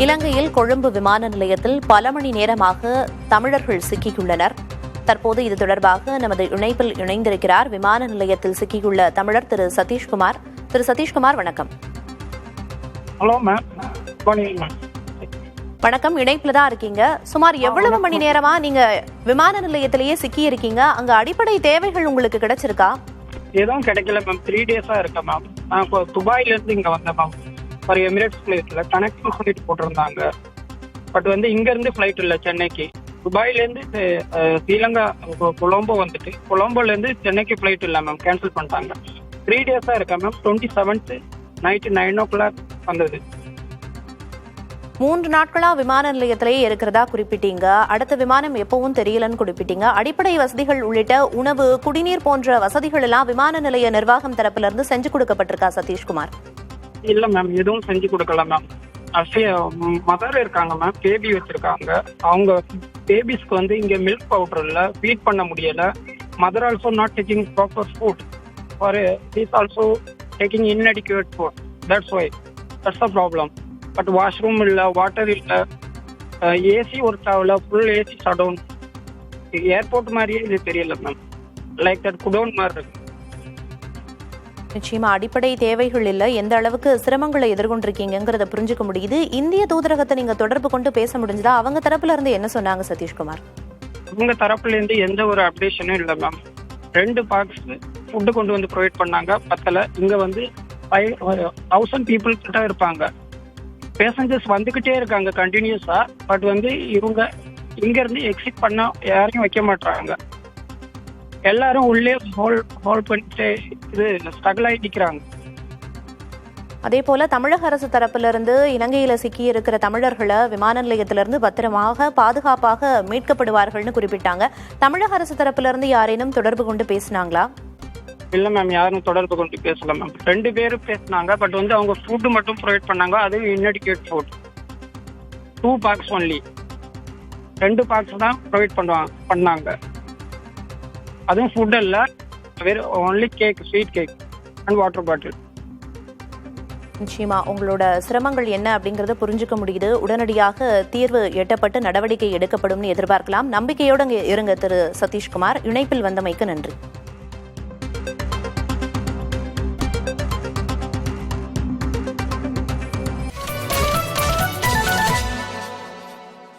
இலங்கையில் கொழும்பு விமான நிலையத்தில் பல மணி நேரமாக தமிழர்கள் சிக்கியுள்ளனர். தற்போது இது தொடர்பாக நமது இணைப்பில் இணைந்திருக்கிறார் விமான நிலையத்தில் சிக்கியுள்ள தமிழர் திரு சதீஷ்குமார். திரு சதீஷ்குமார், வணக்கம். Hello ma'am. வணக்கம், இணைப்புல தான் இருக்கீங்க. சுமார் எவ்வளவு மணி நேரமா நீங்க விமான நிலையத்திலேயே சிக்கி இருக்கீங்க? அங்க அடிப்படை தேவைகள் உங்களுக்கு கிடைச்சிருக்கா? எதுவும் கிடைக்கல மேம். 3 டேஸா இருக்கேன் மேம். நான் இப்போ துபாயில இருந்து இங்க வந்தேன் மேம். ஒரு எமிரேட்ஸ் ஃபிளைட்ல கனெக்டிங் சொல்லிட்டு போட்டிருந்தாங்க. பட் இங்க இருந்து ஃபிளைட் இல்லை சென்னைக்கு. துபாயில இருந்து ஸ்ரீலங்கா கொலம்போ வந்துட்டு கொலம்போல இருந்து சென்னைக்கு ஃபிளைட் இல்லை மேம், கேன்சல் பண்ணிட்டாங்க. 3 டேஸா இருக்கேன் மேம். 27th நைட்டு 9 o'clock வந்தது. 3 நாட்களா விமான நிலையத்திலேயே இருக்கிறதா குறிப்பிட்டீங்க. அடுத்த விமானம் எப்பவும் தெரியலன்னு குறிப்பிட்டீங்க. அடிப்படை வசதிகள் உள்ளிட்ட உணவு, குடிநீர் போன்ற வசதிகள் எல்லாம் விமான நிலைய நிர்வாகம் தரப்புல இருந்து செஞ்சு கொடுக்கப்பட்டிருக்கா சதீஷ்குமார்? இல்ல மேம், எதுவும் செஞ்சு கொடுக்கல மேம். மதர் இருக்காங்க மேம், பேபி வச்சிருக்காங்க. அவங்க பேபிஸ்க்கு இங்க மில்க் பவுடர் இல்ல, ஃபீட் பண்ண முடியல. Mother also not taking proper food for is also taking இன்அடிக்குவேட் food. That's the problem. But washroom இல்ல, வாட்டர் இல்ல, ஏசி ஒர்க் ஆகல, ஃபுல் ஏசி ஷட்டவுன். ஏர்போர்ட் மாதிரியே இது தெரியல மேம். லைக் தட் குடோன் மாதிரி இருக்கு. நிச்சயமா அடிப்படை தேவைகள் இல்ல. எந்த அளவுக்கு சிரமங்களை எதிர்கொண்டிருக்கீங்கிறத புரிஞ்சுக்க முடியுது. இந்திய தூதரகத்தை நீங்க தொடர்பு கொண்டு பேச முடிஞ்சதா? அவங்க தரப்புல இருந்து என்ன சொன்னாங்க சதீஷ்குமார்? அவங்க தரப்புல இருந்து எந்த ஒரு அப்டேஷனும் இல்லை மேம். 2 பாக்ஸ் ஃபுட்டு கொண்டு வந்து ப்ரொவைட் பண்ணாங்க, பத்தல. இங்க 1000 பீப்புள் கிட்ட இருப்பாங்க. பேசஞ்சர்ஸ் வந்துகிட்டே இருக்காங்க கண்டினியூஸா. பட் இவங்க இங்க இருந்து எக்ஸிட் பண்ண யாரையும் வைக்க மாட்டாங்க. எல்லாரும் உள்ளே ஹோல் பண்ணிட்டு இது ஸ்ட்ரகிள் ஆகி நிற்கிறாங்க. அதே போல தமிழக அரசு தரப்புல இருந்து இலங்கையில சிக்கி இருக்கிற தமிழர்களை விமான நிலையத்திலிருந்து பத்திரமாக பாதுகாப்பாக மீட்கப்படுவார்கள்னு குறிப்பிட்டாங்க. தமிழக அரசு தரப்புல இருந்து யாரேனும் தொடர்பு கொண்டு பேசினாங்களா? இல்ல மேம், யாரும் தொடர்பு கொண்டு பேசல மேம். 2 பேரும் பேசினாங்க. பட் அவங்க ஃபுட்டு மட்டும் ப்ரொவைட் பண்ணாங்க. அதுவும் இன்அடிக்குவேட் ஃபுட். 2 box only. 2 பாக்ஸ் தான் ப்ரொவைட் பண்ணாங்க. அதுவும் ஃபுட் இல்ல, வெறும் only cake, sweet cake and water bottle. நிச்சயமா உங்களோட சிரமங்கள் என்ன அப்படிங்கறத புரிஞ்சுக்க முடியுது. உடனடியாக தீர்வு எட்டப்பட்டு நடவடிக்கை எடுக்கப்படும் எதிர்பார்க்கலாம். நம்பிக்கையோடு இருங்க திரு சதீஷ்குமார். இணைப்பில் வந்தமைக்கு நன்றி.